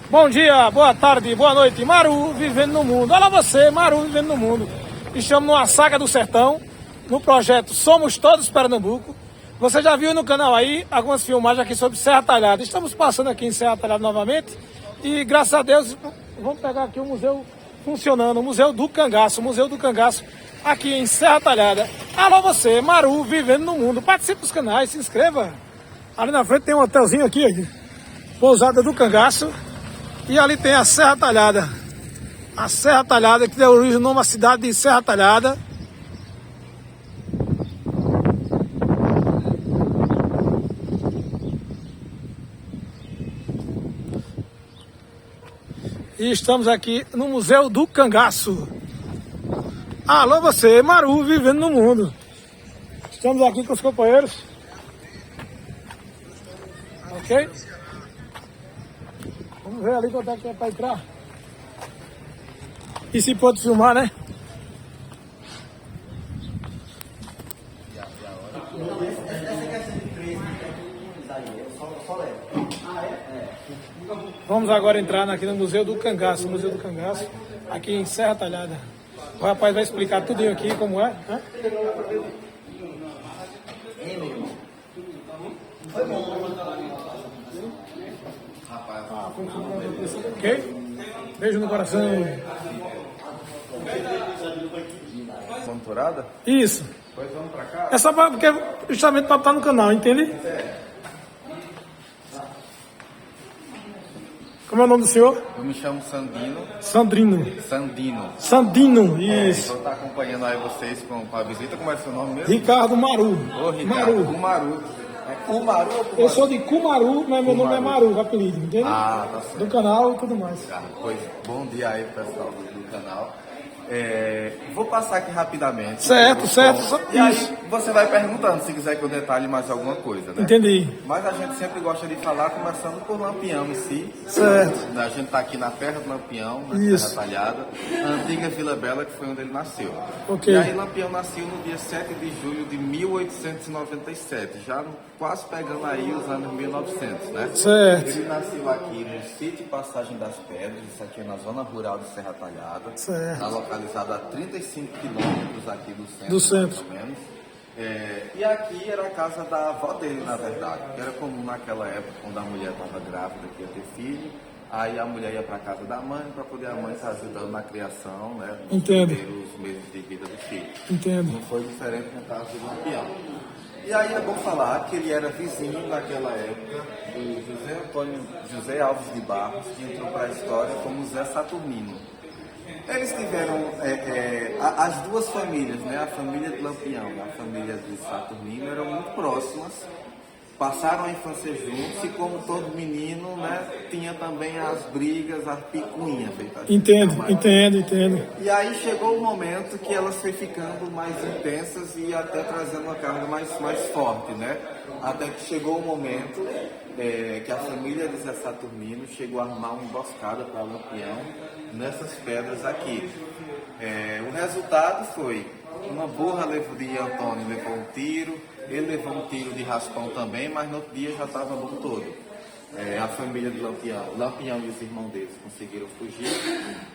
Bom dia, boa tarde, boa noite. Maru vivendo no mundo. Olha você, Maru vivendo no mundo. Estamos numa saga do sertão, no projeto Somos Todos Pernambuco. Você já viu no canal aí algumas filmagens aqui sobre Serra Talhada. Estamos passando aqui em Serra Talhada novamente e graças a Deus vamos pegar aqui o museu funcionando, o Museu do Cangaço, aqui em Serra Talhada. Alô você, Maru vivendo no mundo. Participe dos canais, se inscreva. Ali na frente tem um hotelzinho aqui, Pousada do Cangaço. E ali tem a Serra Talhada. A Serra Talhada, que deu origem numa cidade de Serra Talhada. E estamos aqui no Museu do Cangaço. Alô você, Maru vivendo no mundo. Estamos aqui com os companheiros. Ok? Vamos ver ali quanto é que é para entrar. E se pode filmar, né? Vamos agora entrar aqui no Museu do Cangaço, aqui em Serra Talhada. O rapaz vai explicar tudinho aqui como é. Né? Ok? Beijo no coração. Monitorada? Isso. Pois vamos pra cá. É só porque justamente para estar no canal, entende? Como é o nome do senhor? Eu me chamo Sandino. Sandino, isso. Vou estar acompanhando aí vocês com a visita. Como é o seu nome mesmo? Ricardo Maru. Ô, Ricardo. Kumaru. É Kumaru ou Kumaru? Eu sou de Kumaru, mas meu nome é Maru, o apelido, entende? Ah, tá certo. Do canal e tudo mais. Pois, bom dia aí, pessoal do canal. Vou passar aqui rapidamente. Certo. E aí você vai perguntando se quiser que eu detalhe mais alguma coisa, né? Entendi. Mas a gente sempre gosta de falar, começando por Lampião em si. Certo. A gente está aqui na terra do Lampião, na Isso. Serra Talhada, a antiga Vila Bela, que foi onde ele nasceu. Ok. E aí Lampião nasceu no dia 7 de julho de 1897, já quase pegando aí os anos 1900, né? Certo. Ele nasceu aqui no sítio Passagem das Pedras, isso aqui é na zona rural de Serra Talhada. Certo. Está localizado a 35 quilômetros aqui do centro, mais ou menos. E aqui era a casa da avó dele, na verdade, que era comum naquela época, quando a mulher estava grávida, que ia ter filho, aí a mulher ia para a casa da mãe, para poder a mãe estar ajudando na criação, né, nos Entendo. primeiros meses de vida do filho. Entendo. Não foi diferente no caso do Lampião. E aí é bom falar que ele era vizinho naquela época do José Alves de Barros, que entrou para a história como Zé Saturnino. Eles tiveram as duas famílias, né? A família de Lampião e a família de Saturnino eram muito próximas, passaram a infância juntos e como todo menino, né, tinha também as brigas, as picuinhas. Entendo. E aí chegou o momento que elas foi ficando mais intensas e até trazendo uma carga mais forte, né? Até que chegou o momento que a família de Zé Saturnino chegou a armar uma emboscada para Lampião nessas pedras aqui. O resultado foi uma burra de Antônio levou um tiro, ele levou um tiro de raspão também, mas no outro dia já estava bom todo. A família de Lampião e os irmãos deles conseguiram fugir,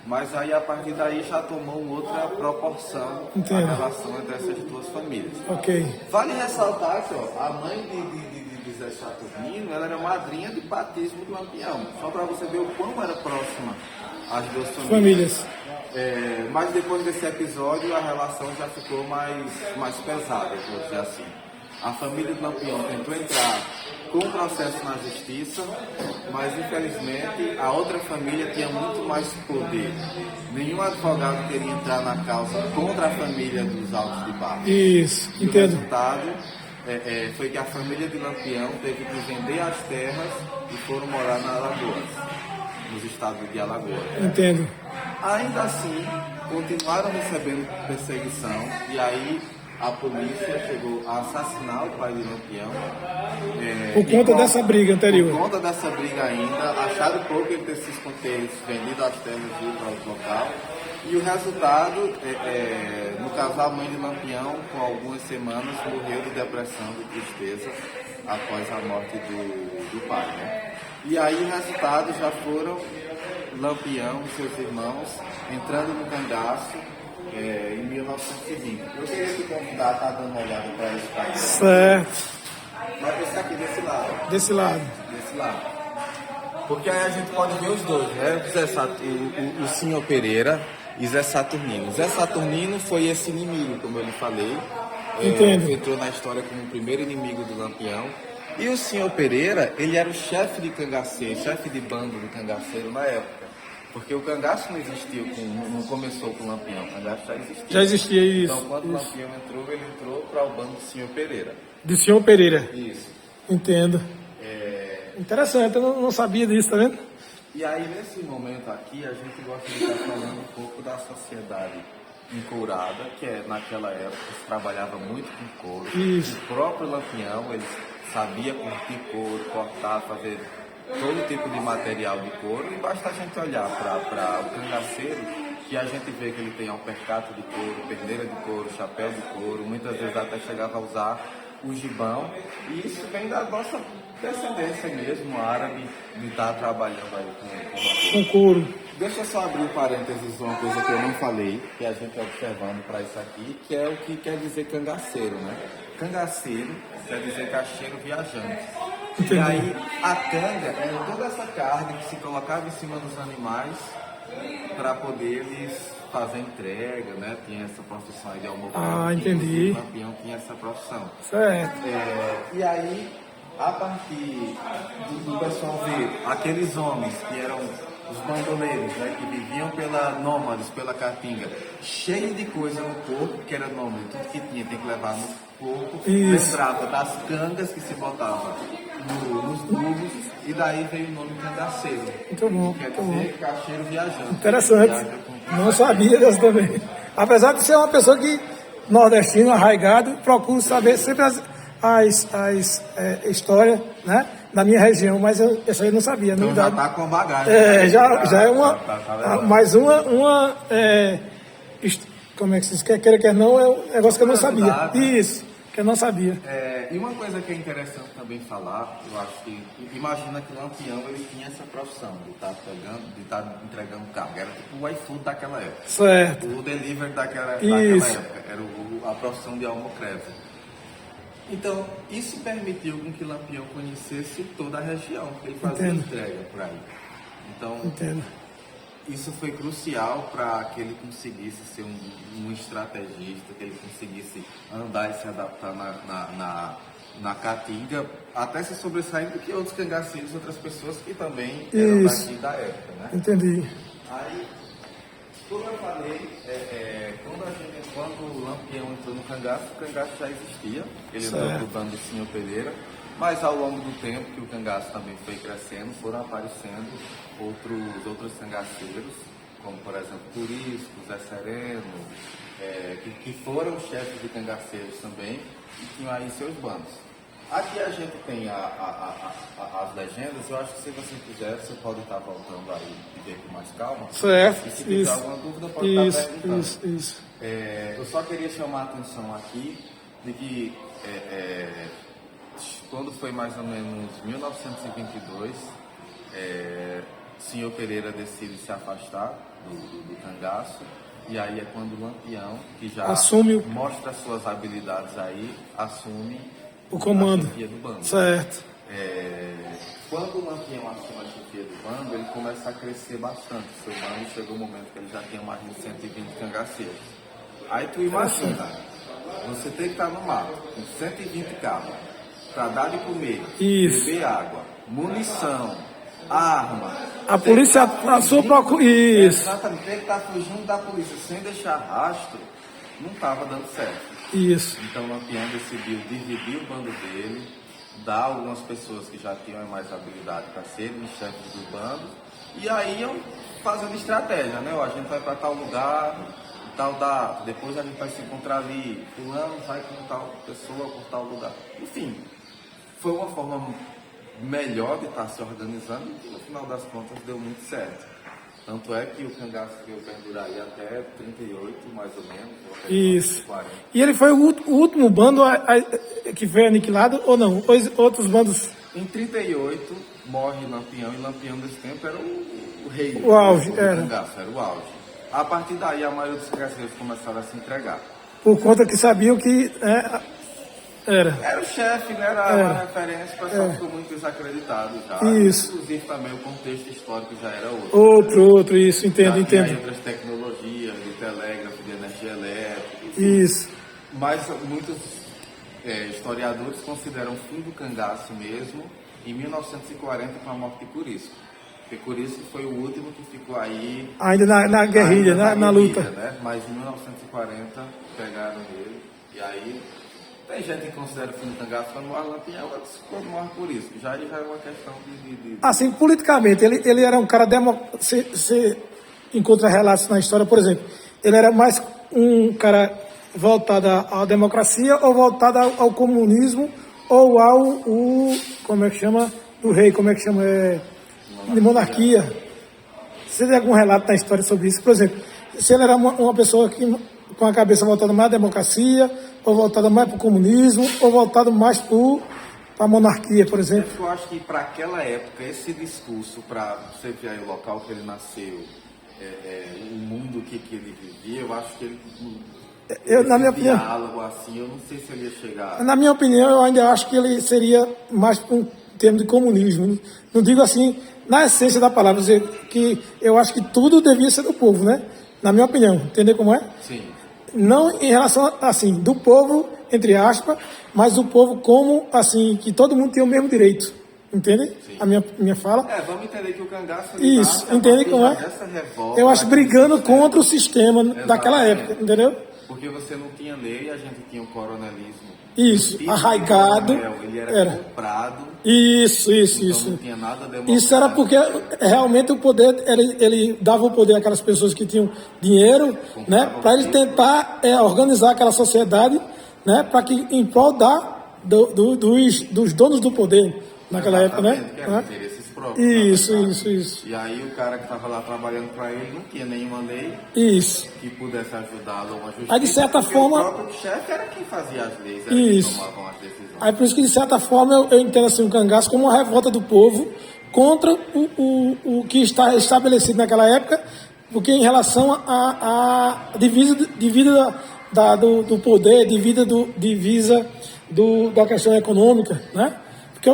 mas aí a partir daí já tomou uma outra proporção a relação entre essas duas famílias. Ok. Vale ressaltar que a mãe de Zé Saturnino, ela era madrinha de batismo do Lampião, só para você ver o quão era próxima as duas famílias. Mas depois desse episódio a relação já ficou mais pesada, vou dizer assim. A família do Lampião tentou entrar com um processo na justiça, mas infelizmente a outra família tinha muito mais poder. Nenhum advogado queria entrar na causa contra a família dos Alves de Barros. Isso, e entendo. o resultado foi que a família de Lampião teve que vender as terras e foram morar na Alagoas, nos estados de Alagoas. Entendo. Ainda assim, continuaram recebendo perseguição e aí a polícia chegou a assassinar o pai de Lampião. Por conta dessa briga anterior. Por conta dessa briga ainda, acharam pouco ele ter vendido as terras e ido para outro local. E o resultado, no caso, a mãe de Lampião, com algumas semanas, morreu de depressão, de tristeza, após a morte do pai, né? E aí o resultado já foram Lampião e seus irmãos entrando no cangaço em 1920. Eu queria te convidar a estar dando uma olhada para esse país. Certo. Vai pensar aqui desse lado. Desse lado. Desse lado. Porque aí a gente pode ver os dois, né? O senhor Pereira e Zé Saturnino. Zé Saturnino foi esse inimigo, como eu lhe falei. Entendo. Entrou na história como o primeiro inimigo do Lampião. E o senhor Pereira, ele era o chefe de cangaceiro, chefe de bando de cangaceiro na época. Porque o cangaço não existiu, não começou com o Lampião, o cangaço já existia. Já existia isso. Então, quando o Lampião entrou, ele entrou para o bando do senhor Pereira. De senhor Pereira. Isso. Entendo. Interessante, eu não sabia disso, tá vendo? E aí, nesse momento aqui, a gente gosta de estar falando um pouco da sociedade encourada, que naquela época se trabalhava muito com couro. Isso. O próprio Lampião, ele sabia curtir couro, cortar, fazer todo tipo de material de couro. E basta a gente olhar para o cangaceiro, que a gente vê que ele tem alpercate de couro, perneira de couro, chapéu de couro, muitas vezes até chegava a usar o gibão. E isso vem da nossa descendência mesmo, árabe, de estar trabalhando aí Com couro. Deixa eu só abrir um parênteses, uma coisa que eu não falei, que a gente está observando para isso aqui, que é o que quer dizer cangaceiro, né? Cangaceiro quer dizer caixeiro viajante. Entendi. E aí, a canga é toda essa carga que se colocava em cima dos animais para poder eles fazer entrega, né? Tinha essa profissão aí de almofada. Entendi. O Lampião tinha essa profissão. Certo. E aí, a partir do pessoal ver aqueles homens que eram os bandoleiros, né, que viviam nômades, pela caatinga, cheio de coisa no corpo, que era nômade, tudo que tinha tem que levar no corpo, lembrava das cangas que se botavam nos burros, e daí veio o nome cangaceiro. Muito bom. Quer Muito dizer, bom. caixeiro viajante. Interessante. Viaja com- Não sabia dessa também. Apesar de ser uma pessoa que, nordestino, arraigado, procuro saber sempre as histórias, né, da minha região, mas essa aí eu não sabia. Então já novidade. tá com bagagem. Já é uma. Tá mais uma. Como é que se diz? Quer não, é um negócio que eu não sabia. Curiosidade. Isso, que eu não sabia. E uma coisa que é interessante também falar, eu acho que, imagina que o Lampião ele tinha essa profissão de estar entregando carga, era tipo o iFood daquela época, Certo. o delivery daquela Isso. época, era a profissão de almocreve. Então, isso permitiu com que Lampião conhecesse toda a região, porque ele fazia Entendo. entrega por aí. Então, Entendo. isso foi crucial para que ele conseguisse ser um estrategista, que ele conseguisse andar e se adaptar na caatinga, até se sobressaindo do que outros cangaceiros, outras pessoas que também eram Isso. daqui da época, né? Entendi. Aí, como eu falei, quando o Lampião entrou no cangaço, o cangaço já existia, ele entrou Certo. no bando do senhor Pereira, mas ao longo do tempo que o cangaço também foi crescendo, foram aparecendo outros cangaceiros, como por exemplo Turisco, Zé Sereno, que foram chefes de cangaceiros também e tinham aí seus bandos. Aqui a gente tem as legendas, eu acho que se você quiser, você pode estar voltando aí e ver com mais calma. Certo. E se tiver Isso. alguma dúvida, pode estar perguntando. Isso. Eu só queria chamar a atenção aqui de que quando foi mais ou menos 1922, senhor Pereira decide se afastar do cangaço, e aí é quando o Lampião, que já mostra suas habilidades aí, assume o comando. a chefia do bando. Certo. Quando o Lampião assume a chefia do bando, ele começa a crescer bastante. Seu bando chegou um momento que ele já tinha mais de 120 cangaceiros. Aí tu imagina, você tem que estar no mato, com 120 cabras, para dar de comer, beber água, munição, arma. A polícia passou para isso. Exatamente, tem que estar fugindo da polícia sem deixar rastro, não estava dando certo. Isso. Então o Lampião decidiu dividir o bando dele, dar algumas pessoas que já tinham mais habilidade para serem os chefes do bando, e aí iam fazendo estratégia, né? Ó, a gente vai para tal lugar, tal data, depois a gente vai se encontrar ali, fulano vai com tal pessoa por tal lugar. Enfim, foi uma forma melhor de estar se organizando e no final das contas deu muito certo. Tanto é que o cangaço veio perdurar aí até 38, mais ou menos. Isso. 40. E ele foi o último bando que foi aniquilado ou não? Outros bandos Em 38, morre Lampião, e Lampião desse tempo era o rei. O auge, do era. cangaço, era o auge. A partir daí, a maioria dos cangaceiros começaram a se entregar. Por conta que sabiam que era. Era o chefe, né? Era uma referência, o pessoal ficou muito desacreditado já. Isso. Inclusive também o contexto histórico já era outro. Outro, isso, entendo, Já tinha entendo. outras tecnologias, de telégrafo, de energia elétrica, enfim. Isso. Mas muitos historiadores consideram o fim do cangaço mesmo em 1940 com a morte de Curisco. Porque Curisco foi o último que ficou aí... Ainda na guerrilha, ainda na guerrilha, luta. né? Mas em 1940 pegaram ele e aí... Tem gente que considera o fim do cangaço quando morre Lampião, outros quando morre Curisco. Já aí já é uma questão de... Assim, politicamente, ele era um cara Você encontra relatos na história, por exemplo, ele era mais um cara voltado à democracia ou voltado ao comunismo ou como é que chama? Do rei, como é que chama? De monarquia. Você tem algum relato na história sobre isso? Por exemplo, se ele era uma pessoa com a cabeça voltada mais à democracia, ou voltada mais para o comunismo, ou voltada mais para a monarquia, por exemplo. Eu acho que para aquela época, esse discurso, para você ver aí o local que ele nasceu, o mundo que ele vivia, eu acho que ele... Na minha opinião, diálogo assim, eu não sei se ele ia chegar... Na minha opinião, eu ainda acho que ele seria mais para um termo de comunismo. Não digo assim, na essência da palavra, dizer que eu acho que tudo devia ser do povo, né? Na minha opinião, entender como é? Sim. Não em relação, assim, do povo, entre aspas, mas do povo como, assim, que todo mundo tem o mesmo direito. Entende? Sim. A minha fala. Vamos entender que o cangaço... Isso, entende como é? Revolta, Eu acho brigando sistema, contra o sistema daquela época, entendeu? Porque você não tinha lei, a gente tinha o coronelismo. Isso, O tipo arraigado. de coronel, ele era comprado. Isso. Então não tinha nada democrático. Isso era porque realmente o poder, ele dava o poder àquelas pessoas que tinham dinheiro, né, para ele tentar organizar aquela sociedade, né, para que em prol dos donos do poder naquela época, né? Que eram interesses próprios. Isso. E aí o cara que estava lá trabalhando para ele não tinha nenhuma lei Isso. que pudesse ajudá-lo, uma justiça. Aí, de certa porque forma... o próprio chefe era quem fazia as leis, era Isso. quem tomavam as decisões. Aí por isso que, de certa forma, eu entendo assim, o cangaço como uma revolta do povo contra o que está estabelecido naquela época, porque em relação à divisa do poder, divisa da questão econômica, né? Porque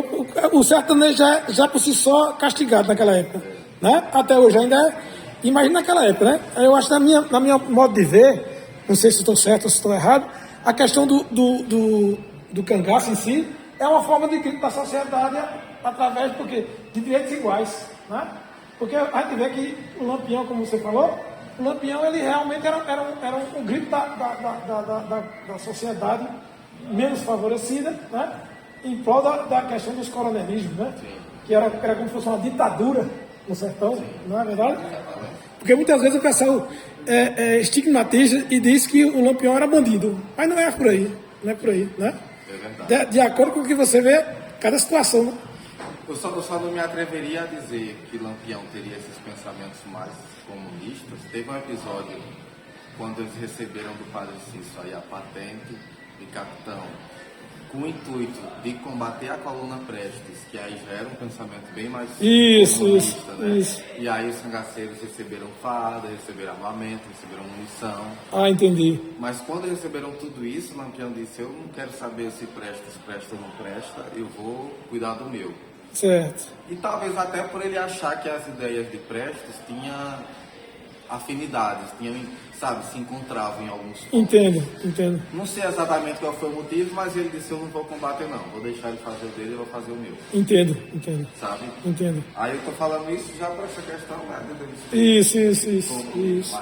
o sertanejo já por si só castigado naquela época, né? Até hoje ainda é. Imagina naquela época, né? Eu acho, na minha modo de ver, não sei se estou certo ou se estou errado, a questão do cangaço em si é uma forma de crítica da sociedade através de direitos iguais, né? Porque a gente vê que o Lampião, como você falou, o Lampião ele realmente era um grito da sociedade menos favorecida, né? Em prol da questão dos coronelismos, né? Que era como se fosse uma ditadura no sertão, não é verdade? Porque muitas vezes o pessoal estigmatiza e diz que o Lampião era bandido, mas não é por aí, né? É verdade. De acordo com o que você vê, cada situação, né? Eu só não me atreveria a dizer que Lampião teria esses pensamentos mais comunistas. Teve um episódio quando eles receberam do Padre Cício aí a patente de capitão, com o intuito de combater a coluna Prestes, que aí já era um pensamento bem mais comunista, né? Isso. E aí os cangaceiros receberam farda, receberam armamento, receberam munição. Ah, entendi. Mas quando receberam tudo isso, Lampião disse, eu não quero saber se Prestes presta ou não presta, eu vou cuidar do meu. Certo. E talvez até por ele achar que as ideias de Prestes tinham afinidades, se encontravam em alguns pontos. Entendo. Não sei exatamente qual foi o motivo, mas ele disse, eu não vou combater não, vou deixar ele fazer o dele, eu vou fazer o meu. Entendo. Sabe? Entendo. Aí eu tô falando isso já por essa questão, né? Isso.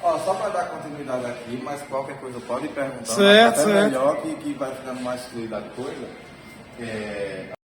Ó, só para dar continuidade aqui, mas qualquer coisa pode perguntar. Certo. Melhor que vai ficando mais fluida a coisa.